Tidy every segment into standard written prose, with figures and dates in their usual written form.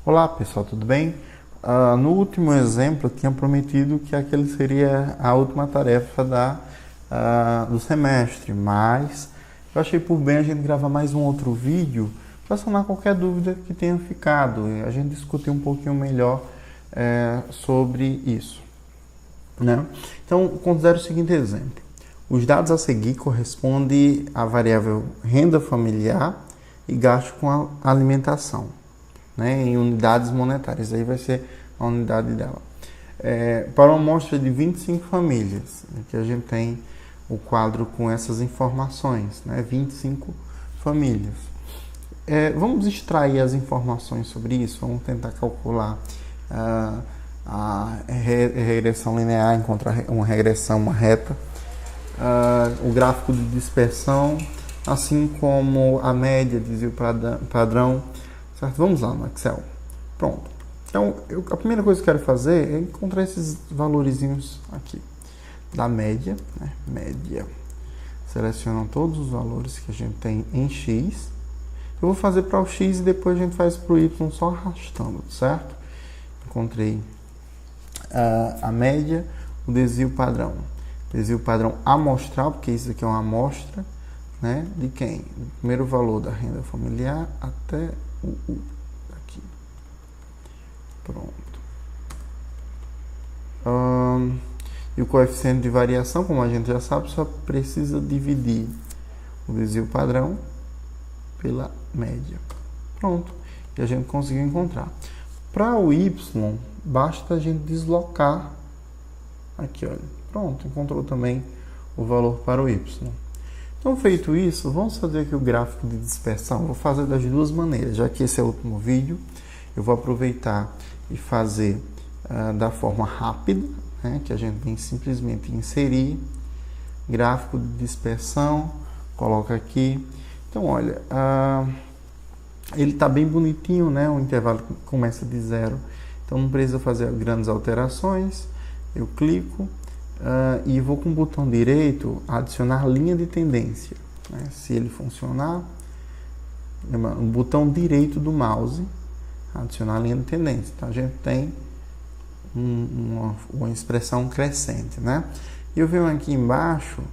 Olá pessoal, tudo bem? No último exemplo eu tinha prometido que aquele seria a última tarefa do semestre, mas eu achei por bem a gente gravar mais um outro vídeo para sanar qualquer dúvida que tenha ficado e a gente discutir um pouquinho melhor sobre isso, né? Então, considere o seguinte exemplo. Os dados a seguir correspondem à variável renda familiar e gasto com a alimentação, né, em unidades monetárias. Aí vai ser a unidade dela. Para uma amostra de 25 famílias, que a gente tem o quadro com essas informações, né, 25 famílias. Vamos extrair as informações sobre isso, vamos tentar calcular a regressão linear, encontrar uma regressão, uma reta, o gráfico de dispersão, assim como a média, desvio padrão, certo? Vamos lá no Excel. Pronto. Então, a primeira coisa que eu quero fazer é encontrar esses valorizinhos aqui da média, né? Média. Selecionam todos os valores que a gente tem em X. Eu vou fazer para o X e depois a gente faz para o Y só arrastando, certo? Encontrei a média, o desvio padrão. Desvio padrão amostral, porque isso aqui é uma amostra, né? De quem? Do primeiro valor da renda familiar até o aqui. Pronto. E o coeficiente de variação, como a gente já sabe, só precisa dividir o desvio padrão pela média. Pronto. E a gente conseguiu encontrar. Para o Y, basta a gente deslocar aqui, olha. Pronto, encontrou também o valor para o Y. Então, feito isso, vamos fazer aqui o gráfico de dispersão. Vou fazer das duas maneiras, já que esse é o último vídeo, eu vou aproveitar e fazer da forma rápida, né, que a gente tem simplesmente inserir, gráfico de dispersão, coloca aqui. Então, olha, ele está bem bonitinho, né, o intervalo começa de 0, então não precisa fazer grandes alterações. Eu clico e vou com o botão direito adicionar linha de tendência, né? Se ele funcionar, o botão direito do mouse, adicionar linha de tendência. Então a gente tem uma expressão crescente, né? E eu venho aqui embaixo,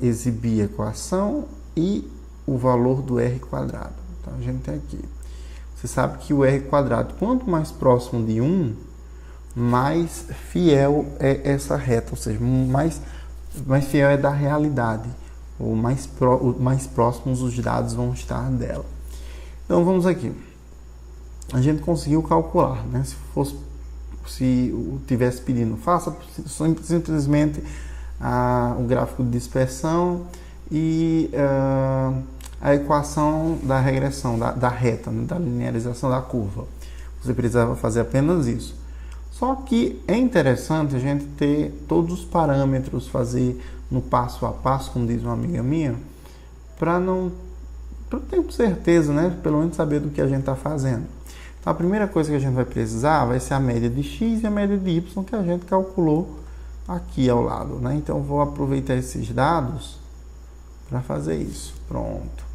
exibir a equação e o valor do R quadrado. Então a gente tem aqui. Você sabe que o R quadrado, quanto mais próximo de 1, mais fiel é essa reta, ou seja, mais fiel é da realidade, ou mais próximos os dados vão estar dela. Então vamos aqui. A gente conseguiu calcular, né? Se tivesse pedindo, faça simplesmente o gráfico de dispersão e a equação da regressão, da reta, né? Da linearização da curva. Você precisava fazer apenas isso. Só que é interessante a gente ter todos os parâmetros, fazer no passo a passo, como diz uma amiga minha, para ter certeza, né? Pelo menos saber do que a gente está fazendo. Então, a primeira coisa que a gente vai precisar vai ser a média de X e a média de Y que a gente calculou aqui ao lado, né? Então, eu vou aproveitar esses dados para fazer isso. Pronto.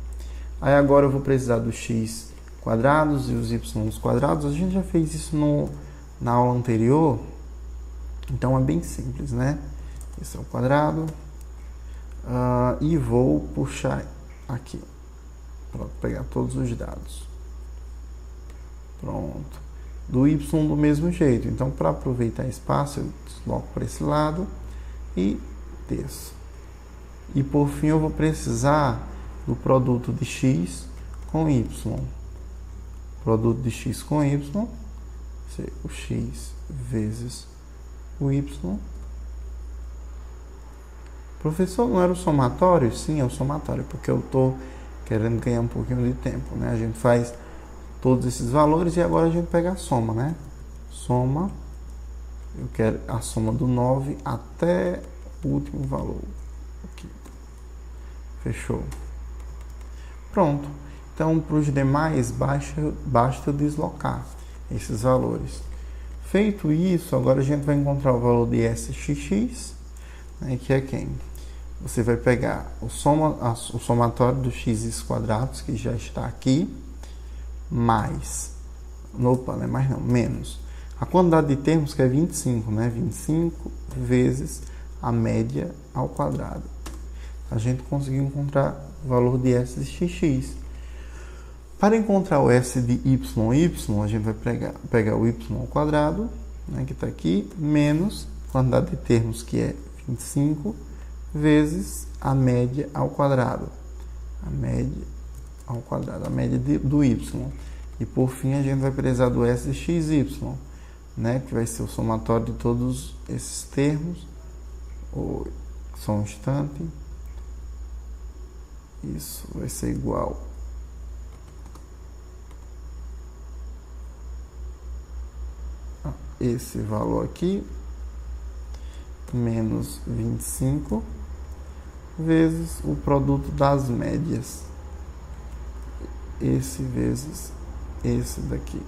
Aí, agora eu vou precisar dos X quadrados e os Y quadrados. A gente já fez isso na aula anterior, então é bem simples, né? Esse é o quadrado e vou puxar aqui para pegar todos os dados. Pronto. Do Y do mesmo jeito. Então, para aproveitar espaço, eu desloco para esse lado e desço. E por fim, eu vou precisar do produto de X com Y. Produto de X com Y. O X vezes o Y. Professor, não era o somatório? Sim, é o somatório, porque eu estou querendo ganhar um pouquinho de tempo, né? A gente faz todos esses valores e agora a gente pega a soma, né? Soma, eu quero a soma do 9 até o último valor. Aqui. Fechou. Pronto. Então, para os demais, basta eu deslocar esses valores. Feito isso, agora a gente vai encontrar o valor de SXX, né, que é quem? Você vai pegar o somatório dos x quadrados, que já está aqui, mais Opa, né? Mais não, menos. A quantidade de termos que é 25, né? 25 vezes a média ao quadrado. A gente conseguiu encontrar o valor de S de xx. Para encontrar o S de y, a gente vai pegar o y ao quadrado, né, que está aqui, menos a quantidade de termos, que é 25, vezes a média ao quadrado. A média ao quadrado, a média do y. E por fim, a gente vai precisar do S de xy, né, que vai ser o somatório de todos esses termos. Só um instante. Isso vai ser igual a esse valor aqui, menos 25, vezes o produto das médias. Esse vezes esse daqui.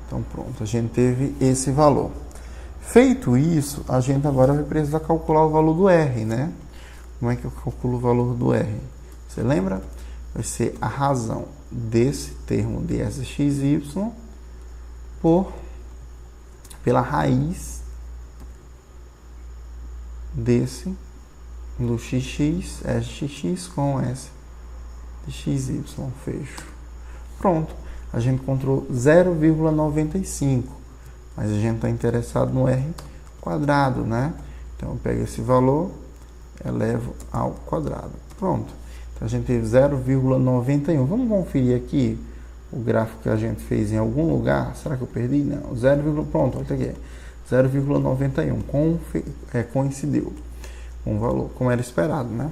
Então pronto, a gente teve esse valor. Feito isso, a gente agora vai precisar calcular o valor do R, né? Como é que eu calculo o valor do R? Você lembra? Vai ser a razão desse termo de SXY pela raiz do XX, SXX com S de XY, fecho. Pronto, a gente encontrou 0,95, mas a gente está interessado no R quadrado, né? Então eu pego esse valor, elevo ao quadrado. Pronto. Então a gente teve 0,91. Vamos conferir aqui o gráfico que a gente fez em algum lugar. Será que eu perdi? Não. Pronto, olha aqui. 0,91. Coincidiu com o valor, como era esperado, né?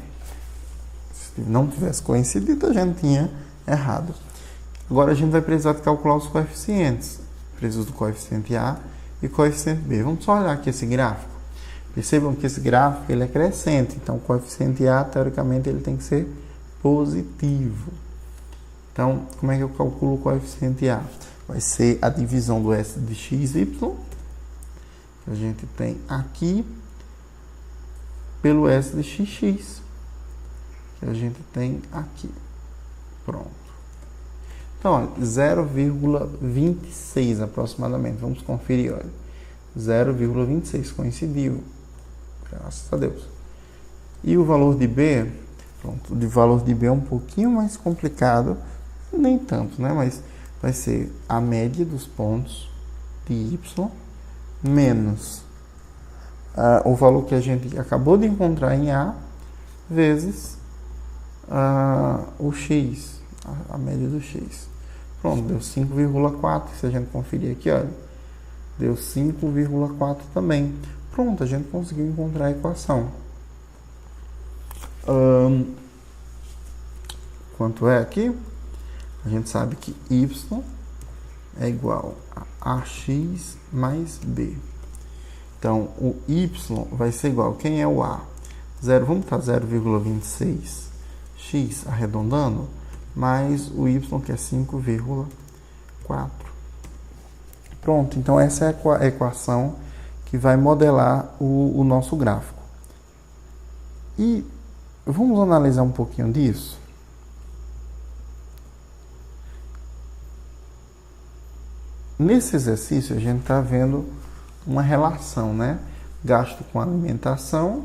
Se não tivesse coincidido, a gente tinha errado. Agora a gente vai precisar de calcular os coeficientes. Preciso do coeficiente A e coeficiente B. Vamos só olhar aqui esse gráfico. Percebam que esse gráfico ele é crescente, então o coeficiente A, teoricamente, ele tem que ser positivo. Então, como é que eu calculo o coeficiente A? Vai ser a divisão do S de XY, que a gente tem aqui, pelo S de XX, que a gente tem aqui. Pronto. Então, 0,26 aproximadamente. Vamos conferir, olha. 0,26 coincidiu. Graças a Deus. E o valor de B, pronto, o valor de B é um pouquinho mais complicado, nem tanto, né? Mas vai ser a média dos pontos de Y menos o valor que a gente acabou de encontrar em A vezes o X, a média do X. Pronto, deu 5,4. Se a gente conferir aqui, olha, deu 5,4 também. Pronto, a gente conseguiu encontrar a equação. Quanto é aqui? A gente sabe que y é igual a ax mais b. Então, o y vai ser igual. Quem é o a? Vamos botar 0,26 x arredondando, mais o y que é 5,4. Pronto, então essa é a equação que vai modelar o nosso gráfico. E vamos analisar um pouquinho disso. Nesse exercício a gente está vendo uma relação, né? Gasto com alimentação,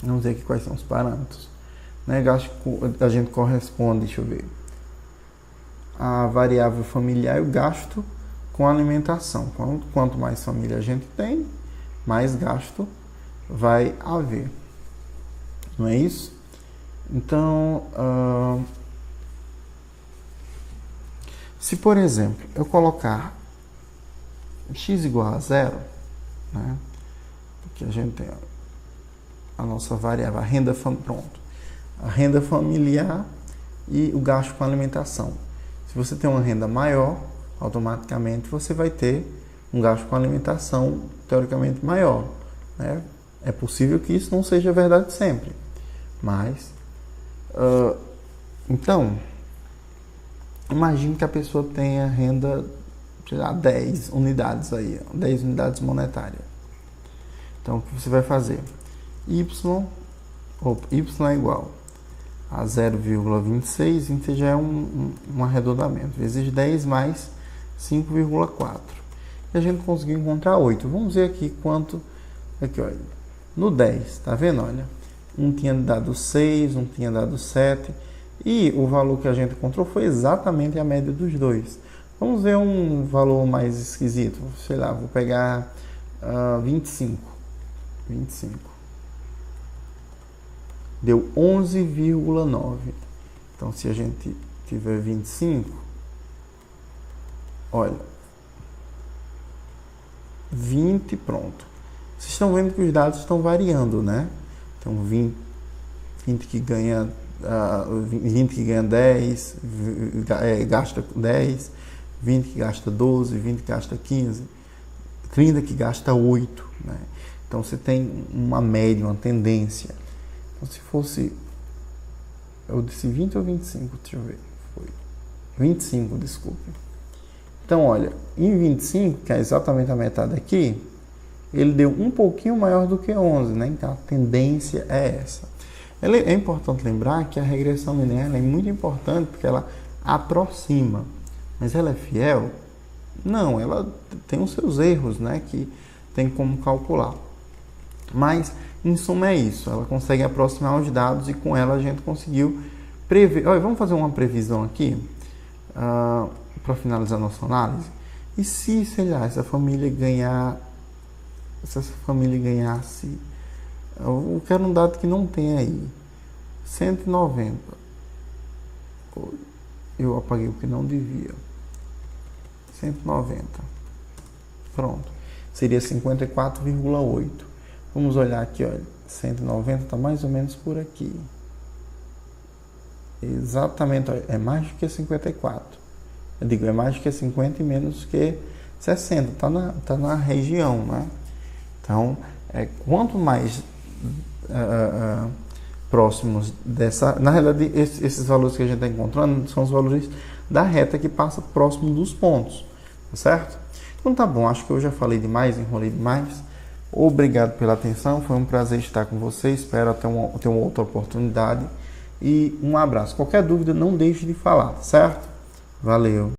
vamos ver aqui quais são os parâmetros. Né? Gasto a gente corresponde, deixa eu ver, a variável familiar e o gasto com alimentação. Quanto mais família a gente tem, mais gasto vai haver. Não é isso? Então, se por exemplo eu colocar x igual a 0, né? Aqui a gente tem a nossa variável, a renda familiar e o gasto com alimentação. Se você tem uma renda maior, automaticamente você vai ter um gasto com alimentação teoricamente maior, né? É possível que isso não seja verdade sempre, mas então imagine que a pessoa tenha renda, sei lá, 10 unidades aí, 10 unidades monetárias. Então o que você vai fazer? Y é igual a 0,26, então já é um arredondamento, vezes 10 mais 5,4. E a gente conseguiu encontrar 8. Vamos ver aqui quanto, aqui olha, no 10, tá vendo? Olha, um tinha dado 6, um tinha dado 7, e o valor que a gente encontrou foi exatamente a média dos dois. Vamos ver um valor mais esquisito, sei lá, vou pegar 25. Deu 11,9. Então, se a gente tiver 25, olha, 20, pronto. Vocês estão vendo que os dados estão variando, né? Então, 20 que ganha 10, gasta 10, 20 que gasta 12, 20 que gasta 15, 30 que gasta 8, né? Então, você tem uma média, uma tendência. Então, se fosse, eu disse 20 ou 25, deixa eu ver, foi 25, desculpe. Então, olha, em 25, que é exatamente a metade aqui, ele deu um pouquinho maior do que 11, né? Então, a tendência é essa. É importante lembrar que a regressão linear é muito importante porque ela aproxima, mas ela é fiel? Não, ela tem os seus erros, né? Que tem como calcular. Mas, em suma, é isso. Ela consegue aproximar os dados e com ela a gente conseguiu prever. Olha, vamos fazer uma previsão aqui para finalizar nossa análise. E se, sei lá, essa família ganhasse, eu quero um dado que não tem aí, 190. Eu apaguei o que não devia. 190. Pronto. Seria 54,8. Vamos olhar aqui, olha, 190 está mais ou menos por aqui. Exatamente, olha, é mais do que 54. Eu digo, é mais do que 50 e menos que 60. Tá na região, né? Então, quanto mais próximos dessa... Na realidade, esses valores que a gente está encontrando são os valores da reta que passa próximo dos pontos, tá certo? Então tá bom, acho que eu já falei demais, enrolei demais. Obrigado pela atenção, foi um prazer estar com você, espero ter uma outra oportunidade e um abraço. Qualquer dúvida, não deixe de falar, certo? Valeu!